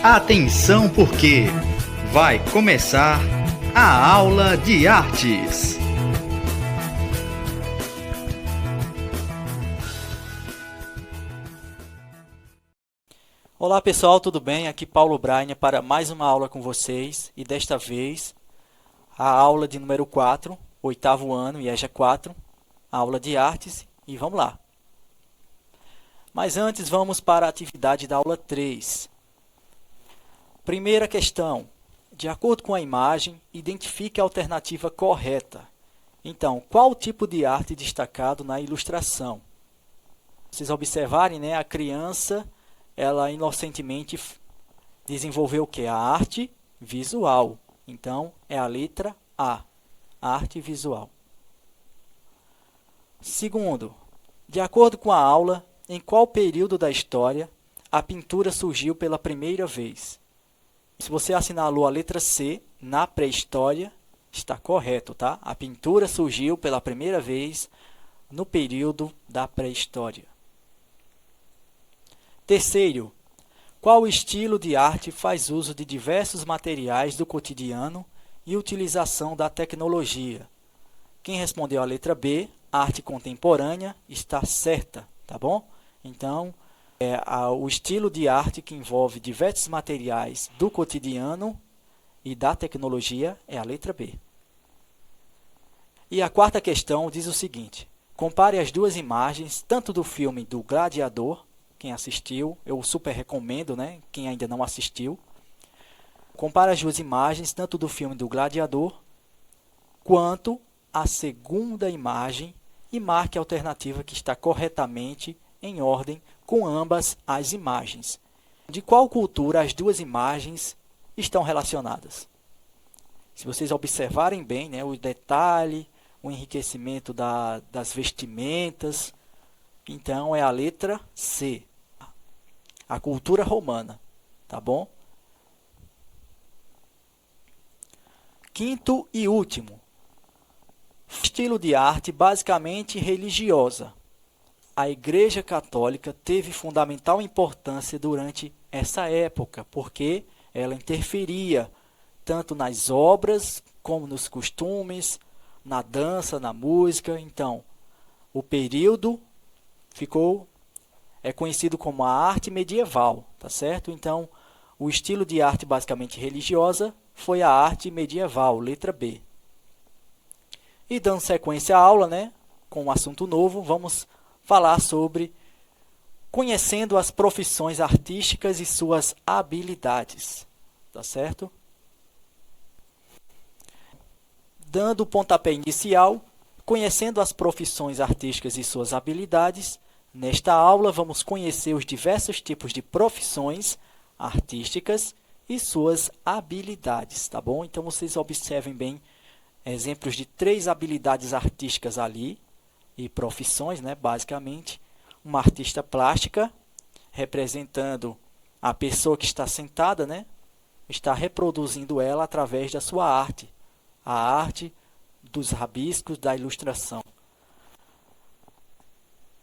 Atenção porque vai começar a aula de artes. Olá pessoal, tudo bem? Aqui Paulo Brainer para mais uma aula com vocês e desta vez a aula de número 4, oitavo ano, IEJA 4, aula de artes e vamos lá. Mas antes vamos para a atividade da aula 3. Primeira questão, de acordo com a imagem, identifique a alternativa correta. Então, qual tipo de arte destacado na ilustração? Vocês observarem, né, a criança, ela inocentemente desenvolveu o que? A arte visual. Então, é a letra A, arte visual. Segundo, de acordo com a aula, em qual período da história a pintura surgiu pela primeira vez? Se você assinalou a letra C, na pré-história, está correto, tá? A pintura surgiu pela primeira vez no período da pré-história. Terceiro, qual estilo de arte faz uso de diversos materiais do cotidiano e utilização da tecnologia? Quem respondeu a letra B, arte contemporânea, está certa, tá bom? Então, o estilo de arte que envolve diversos materiais do cotidiano e da tecnologia é a letra B. E a quarta questão diz o seguinte: compare as duas imagens, tanto do filme do Gladiador, quem assistiu, eu super recomendo, né? Quem ainda não assistiu. Compare as duas imagens, tanto do filme do Gladiador, quanto a segunda imagem e marque a alternativa que está corretamente em ordem com ambas as imagens. De qual cultura as duas imagens estão relacionadas? Se vocês observarem bem, né, o detalhe, o enriquecimento das vestimentas, então é a letra C, a cultura romana, tá bom? Quinto e último, estilo de arte basicamente religiosa. A Igreja Católica teve fundamental importância durante essa época, porque ela interferia tanto nas obras como nos costumes, na dança, na música. Então, o período é conhecido como a arte medieval, tá certo? Então, o estilo de arte basicamente religiosa foi a arte medieval, letra B. E dando sequência à aula, né, com um assunto novo, vamos falar sobre conhecendo as profissões artísticas e suas habilidades, tá certo? Dando o pontapé inicial, conhecendo as profissões artísticas e suas habilidades, nesta aula vamos conhecer os diversos tipos de profissões artísticas e suas habilidades, tá bom? Então vocês observem bem exemplos de 3 habilidades artísticas ali, e profissões, né, basicamente. Uma artista plástica, representando a pessoa que está sentada, né, está reproduzindo ela através da sua arte, a arte dos rabiscos, da ilustração.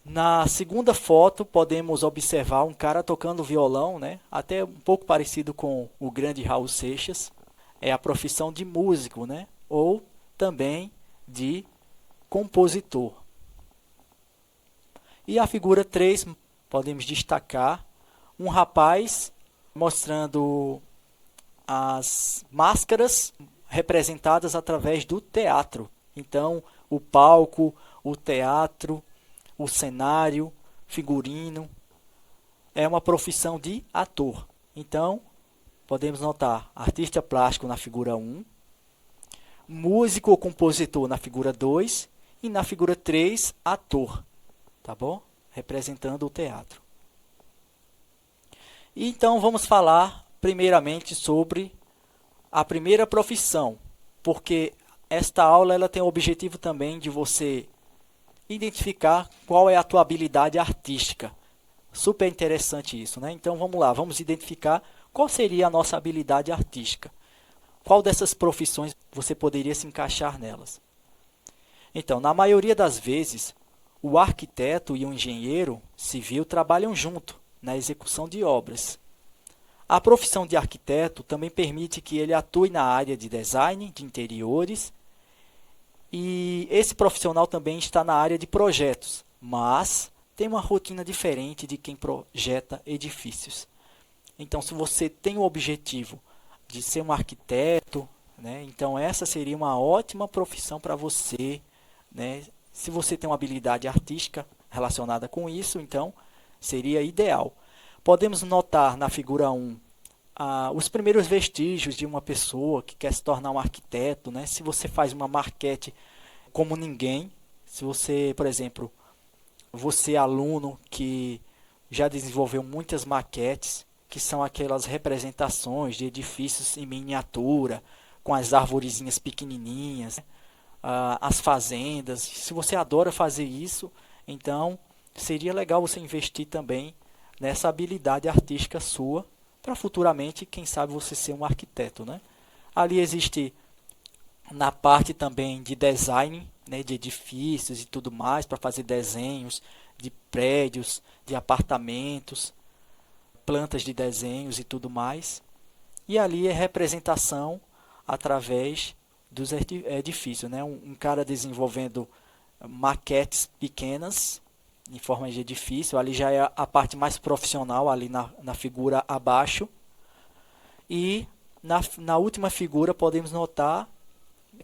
Na segunda foto, podemos observar um cara tocando violão, né, até um pouco parecido com o grande Raul Seixas. É a profissão de músico, né, ou também de compositor. E a figura 3, podemos destacar um rapaz mostrando as máscaras representadas através do teatro. Então, o palco, o teatro, o cenário, figurino, é uma profissão de ator. Então, podemos notar artista plástico na figura 1, músico ou compositor na figura 2 e na figura 3, ator. Tá bom? Representando o teatro. E então vamos falar primeiramente sobre a primeira profissão, porque esta aula ela tem o objetivo também de você identificar qual é a tua habilidade artística. Super interessante isso, né? Então vamos lá, vamos identificar qual seria a nossa habilidade artística. Qual dessas profissões você poderia se encaixar nelas? Então, na maioria das vezes, o arquiteto e o engenheiro civil trabalham junto na execução de obras. A profissão de arquiteto também permite que ele atue na área de design de interiores, e esse profissional também está na área de projetos, mas tem uma rotina diferente de quem projeta edifícios. Então, se você tem o objetivo de ser um arquiteto, né, então essa seria uma ótima profissão para você, né? Se você tem uma habilidade artística relacionada com isso, então seria ideal. Podemos notar na figura 1 os primeiros vestígios de uma pessoa que quer se tornar um arquiteto, né? Se você faz uma maquete como ninguém, se você, por exemplo, você é aluno que já desenvolveu muitas maquetes, que são aquelas representações de edifícios em miniatura, com as arvorezinhas pequenininhas, as fazendas. Se você adora fazer isso, então seria legal você investir também nessa habilidade artística sua, para futuramente, quem sabe, você ser um arquiteto, né? Ali existe na parte também de design, né, de edifícios e tudo mais, para fazer desenhos de prédios, de apartamentos, plantas de desenhos e tudo mais. E ali é representação através dos edifícios, né? Um cara desenvolvendo maquetes pequenas em forma de edifício, ali já é a parte mais profissional, ali na figura abaixo. E na última figura podemos notar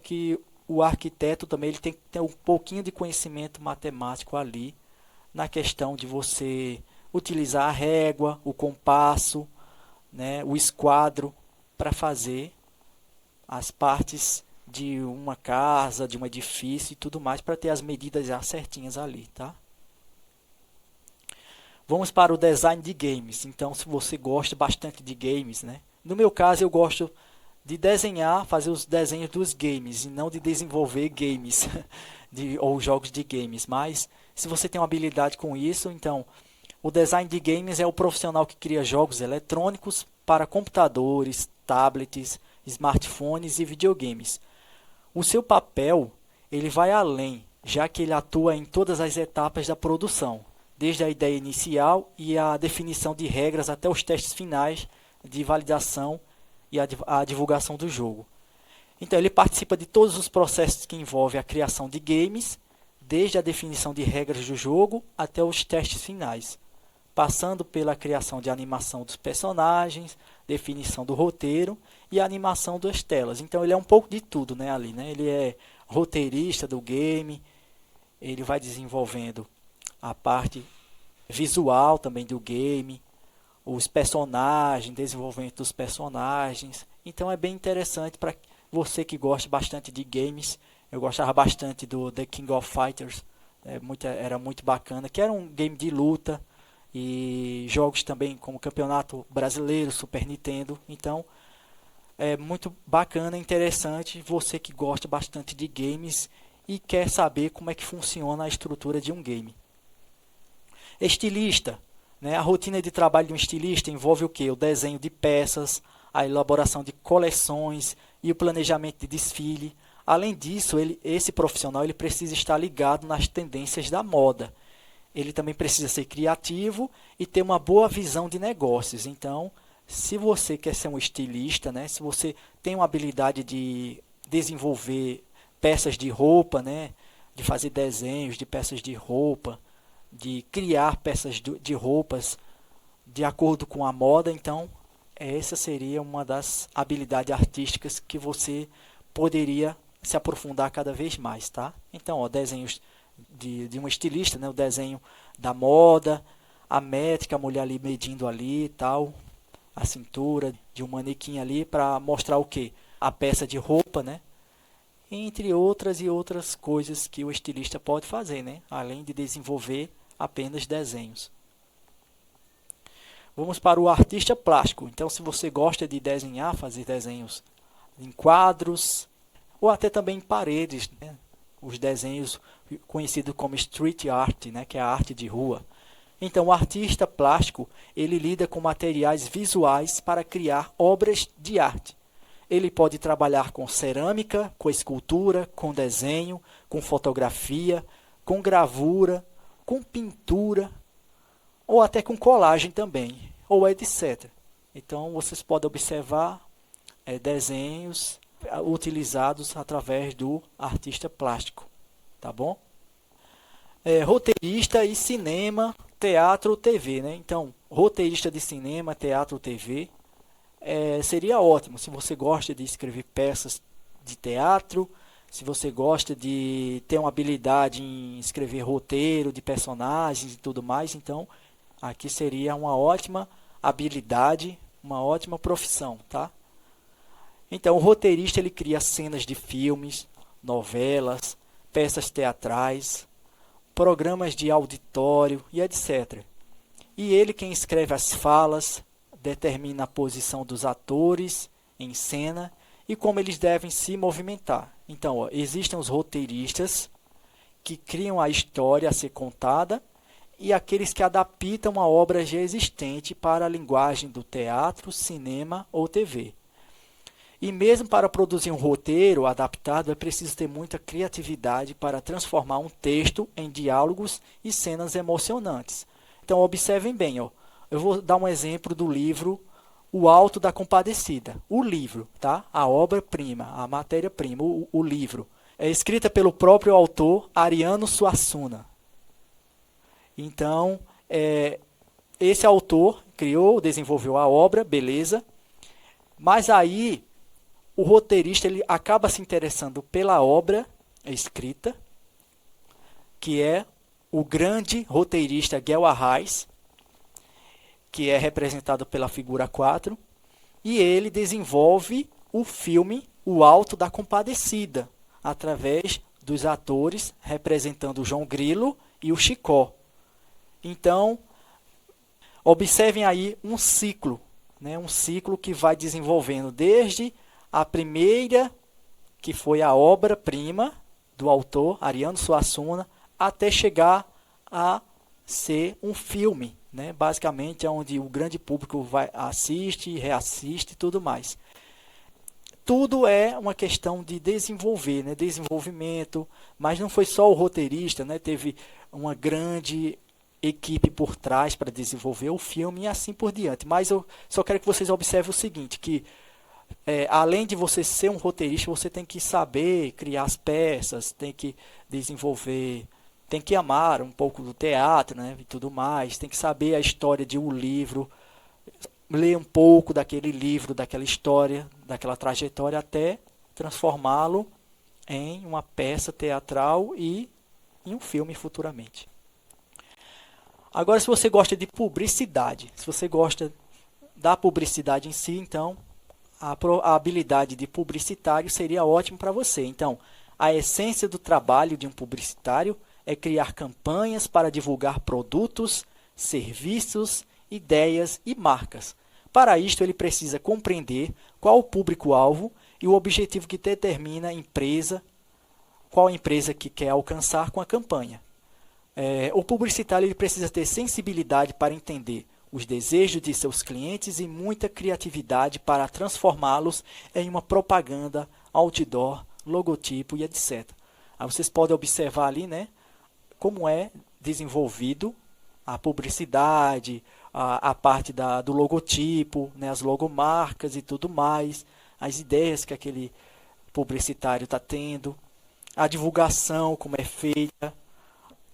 que o arquiteto também ele tem que ter um pouquinho de conhecimento matemático ali, na questão de você utilizar a régua, o compasso, né, o esquadro, para fazer as partes de uma casa, de um edifício e tudo mais, para ter as medidas já certinhas ali, tá? Vamos para o design de games. Então, se você gosta bastante de games, né? No meu caso, eu gosto de desenhar, fazer os desenhos dos games, e não de desenvolver games ou jogos de games. Mas, se você tem uma habilidade com isso, então, o design de games é o profissional que cria jogos eletrônicos para computadores, tablets, smartphones e videogames. O seu papel, ele vai além, já que ele atua em todas as etapas da produção, desde a ideia inicial e a definição de regras até os testes finais de validação e a divulgação do jogo. Então, ele participa de todos os processos que envolvem a criação de games, desde a definição de regras do jogo até os testes finais, passando pela criação de animação dos personagens, definição do roteiro e a animação das telas. Então, ele é um pouco de tudo, né, ali, né? Ele é roteirista do game, ele vai desenvolvendo a parte visual também do game, os personagens, desenvolvimento dos personagens. Então é bem interessante para você que gosta bastante de games. Eu gostava bastante do The King of Fighters, era muito bacana, que era um game de luta, e jogos também como Campeonato Brasileiro, Super Nintendo. Então é muito bacana, interessante, você que gosta bastante de games e quer saber como é que funciona a estrutura de um game. Estilista, né? A rotina de trabalho de um estilista envolve o quê? O desenho de peças, a elaboração de coleções e o planejamento de desfile. Além disso, esse profissional ele precisa estar ligado nas tendências da moda. Ele também precisa ser criativo e ter uma boa visão de negócios. Então, se você quer ser um estilista, né? Se você tem uma habilidade de desenvolver peças de roupa, né? De fazer desenhos de peças de roupa, de criar peças de roupas de acordo com a moda, então essa seria uma das habilidades artísticas que você poderia se aprofundar cada vez mais, tá? Então, ó, desenhos de um estilista, né? O desenho da moda, a métrica, a mulher ali medindo ali e tal, a cintura de um manequim ali para mostrar o quê? A peça de roupa, né? Entre outras e outras coisas que o estilista pode fazer, né? Além de desenvolver apenas desenhos. Vamos para o artista plástico. Então, se você gosta de desenhar, fazer desenhos em quadros ou até também em paredes, né? Os desenhos conhecidos como street art, né? Que é a arte de rua. Então, o artista plástico, ele lida com materiais visuais para criar obras de arte. Ele pode trabalhar com cerâmica, com escultura, com desenho, com fotografia, com gravura, com pintura, ou até com colagem também, ou etc. Então, vocês podem observar desenhos utilizados através do artista plástico, tá bom? Roteirista e cinema, teatro, TV, né? Então, roteirista de cinema, teatro, TV, seria ótimo se você gosta de escrever peças de teatro, se você gosta de ter uma habilidade em escrever roteiro de personagens e tudo mais, então aqui seria uma ótima habilidade, uma ótima profissão, tá? Então, o roteirista ele cria cenas de filmes, novelas, peças teatrais, programas de auditório e etc. E ele quem escreve as falas, determina a posição dos atores em cena e como eles devem se movimentar. Então, existem os roteiristas que criam a história a ser contada e aqueles que adaptam a obra já existente para a linguagem do teatro, cinema ou TV. E mesmo para produzir um roteiro adaptado, é preciso ter muita criatividade para transformar um texto em diálogos e cenas emocionantes. Então, observem bem, eu vou dar um exemplo do livro O Alto da Compadecida. O livro, tá? A obra-prima, a matéria-prima, o livro. É escrita pelo próprio autor, Ariano Suassuna. Então, esse autor criou, desenvolveu a obra, beleza. Mas aí, o roteirista ele acaba se interessando pela obra escrita, que é o grande roteirista Guel Arraes, que é representado pela figura 4, e ele desenvolve o filme O Alto da Compadecida, através dos atores representando o João Grilo e o Chicó. Então, observem aí um ciclo, né? Um ciclo que vai desenvolvendo desde a primeira, que foi a obra-prima do autor, Ariano Suassuna, até chegar a ser um filme, né? Basicamente, onde o grande público assiste, reassiste e tudo mais. Tudo é uma questão de desenvolver, né? Desenvolvimento, mas não foi só o roteirista, né? Teve uma grande equipe por trás para desenvolver o filme e assim por diante. Mas eu só quero que vocês observem o seguinte, que além de você ser um roteirista, você tem que saber criar as peças, tem que desenvolver, tem que amar um pouco do teatro, né, e tudo mais, tem que saber a história de um livro, ler um pouco daquele livro, daquela história, daquela trajetória, até transformá-lo em uma peça teatral e em um filme futuramente. Agora, se você gosta de publicidade, se você gosta da publicidade em si, então a habilidade de publicitário seria ótimo para você. Então, a essência do trabalho de um publicitário é criar campanhas para divulgar produtos, serviços, ideias e marcas. Para isto, ele precisa compreender qual o público-alvo e o objetivo que determina a empresa, qual a empresa que quer alcançar com a campanha. O publicitário ele precisa ter sensibilidade para entender os desejos de seus clientes e muita criatividade para transformá-los em uma propaganda, outdoor, logotipo e etc. Aí vocês podem observar ali, né, como é desenvolvido a publicidade, a parte do logotipo, né, as logomarcas e tudo mais, as ideias que aquele publicitário está tendo, a divulgação, como é feita,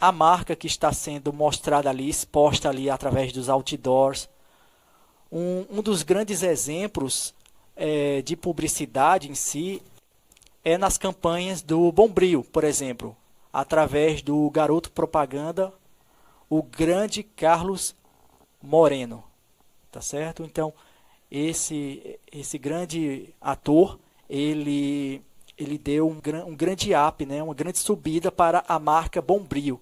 a marca que está sendo mostrada ali, exposta ali através dos outdoors. Um dos grandes exemplos de publicidade em si é nas campanhas do Bombril, por exemplo, através do garoto propaganda, o grande Carlos Moreno, tá certo? Então, esse grande ator, ele deu um grande up, né? Uma grande subida para a marca Bombril.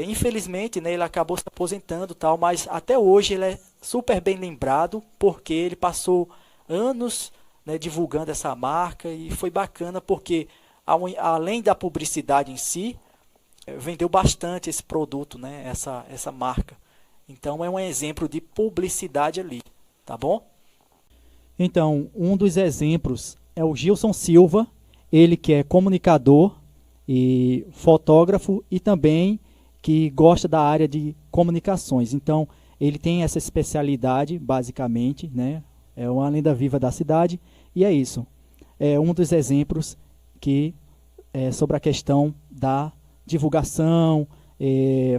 Infelizmente, né, ele acabou se aposentando, tal, mas até hoje ele é super bem lembrado porque ele passou anos, né, divulgando essa marca e foi bacana porque, além da publicidade em si, vendeu bastante esse produto, né, essa marca. Então é um exemplo de publicidade ali, tá bom? Então, um dos exemplos é o Gilson Silva, ele que é comunicador e fotógrafo e também que gosta da área de comunicações. Então, Ele tem essa especialidade, basicamente, né? É uma lenda viva da cidade, e é isso. É um dos exemplos que sobre a questão da divulgação,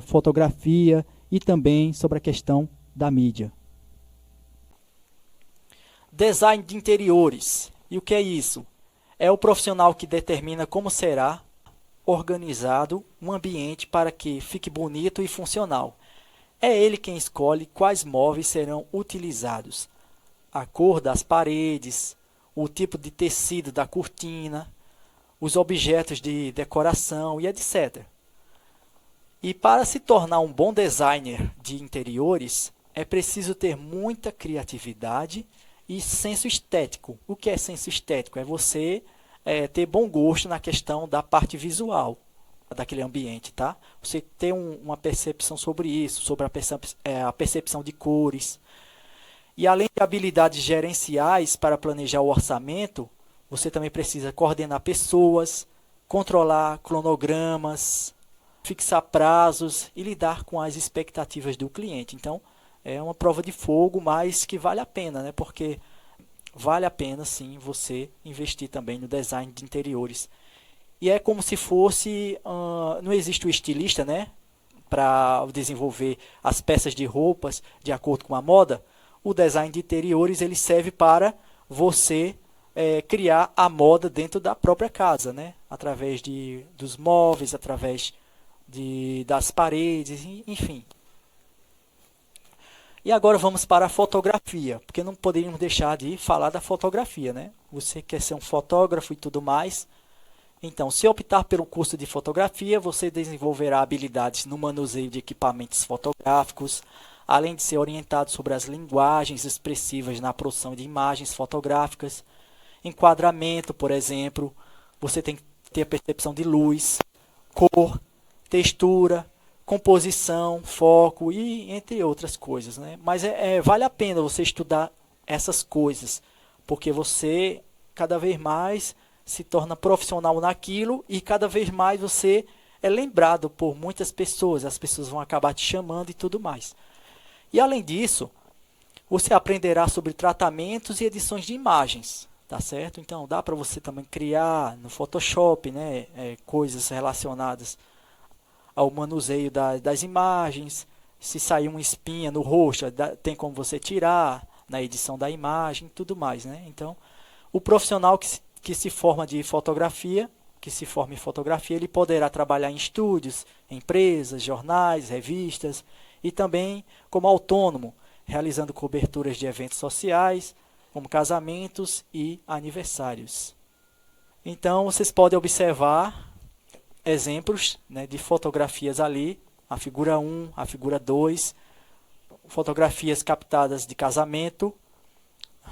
fotografia e também sobre a questão da mídia. Design de interiores. E o que é isso? É o profissional que determina como será organizado um ambiente para que fique bonito e funcional. É ele quem escolhe quais móveis serão utilizados, a cor das paredes, o tipo de tecido da cortina, os objetos de decoração e etc. E para se tornar um bom designer de interiores, é preciso ter muita criatividade e senso estético. O que é senso estético? É você ter bom gosto na questão da parte visual daquele ambiente, tá? Você ter uma percepção sobre isso, sobre a percepção de cores. E além de habilidades gerenciais para planejar o orçamento, você também precisa coordenar pessoas, controlar cronogramas, fixar prazos e lidar com as expectativas do cliente. Então, é uma prova de fogo, mas que vale a pena, né? Porque vale a pena, sim, você investir também no design de interiores. E é como se fosse, não existe o estilista, né? Para desenvolver as peças de roupas de acordo com a moda. O design de interiores ele serve para você criar a moda dentro da própria casa, né? Através dos móveis, através das paredes, enfim. E agora vamos para a fotografia, porque não poderíamos deixar de falar da fotografia, né? Você quer ser um fotógrafo e tudo mais. Então, se optar pelo curso de fotografia, você desenvolverá habilidades no manuseio de equipamentos fotográficos, além de ser orientado sobre as linguagens expressivas na produção de imagens fotográficas, enquadramento, por exemplo. Você tem que ter a percepção de luz, cor, textura, composição, foco e entre outras coisas, né? Mas vale a pena você estudar essas coisas, porque você cada vez mais se torna profissional naquilo e cada vez mais você é lembrado por muitas pessoas, as pessoas vão acabar te chamando e tudo mais. E além disso, você aprenderá sobre tratamentos e edições de imagens, tá certo? Então dá para você também criar no Photoshop, né, coisas relacionadas ao manuseio das imagens. Se sair uma espinha no rosto, tem como você tirar na edição da imagem, tudo mais, né? Então, o profissional que se forma em fotografia, ele poderá trabalhar em estúdios, empresas, jornais, revistas e também como autônomo, realizando coberturas de eventos sociais, como casamentos e aniversários. Então, vocês podem observar exemplos, né, de fotografias ali, a figura 1, a figura 2, fotografias captadas de casamento,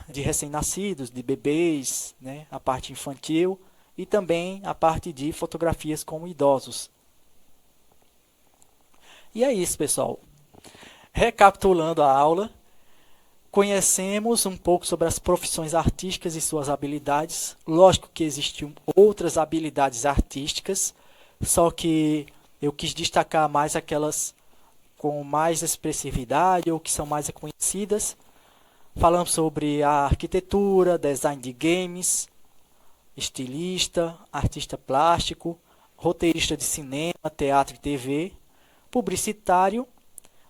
de recém-nascidos, de bebês, né, a parte infantil e também a parte de fotografias com idosos. E é isso, pessoal. Recapitulando a aula, conhecemos um pouco sobre as profissões artísticas e suas habilidades. Lógico que existiam outras habilidades artísticas, só que eu quis destacar mais aquelas com mais expressividade ou que são mais reconhecidas. Falamos sobre a arquitetura, design de games, estilista, artista plástico, roteirista de cinema, teatro e TV, publicitário,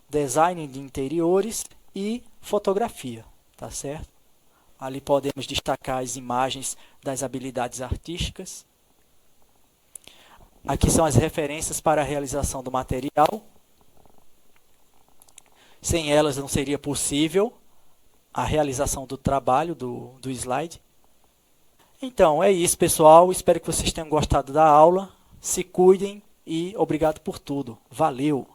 design de interiores e fotografia, tá certo? Ali podemos destacar as imagens das habilidades artísticas. Aqui são as referências para a realização do material. Sem elas não seria possível a realização do trabalho do slide. Então, é isso, pessoal. Espero que vocês tenham gostado da aula. Se cuidem e obrigado por tudo. Valeu!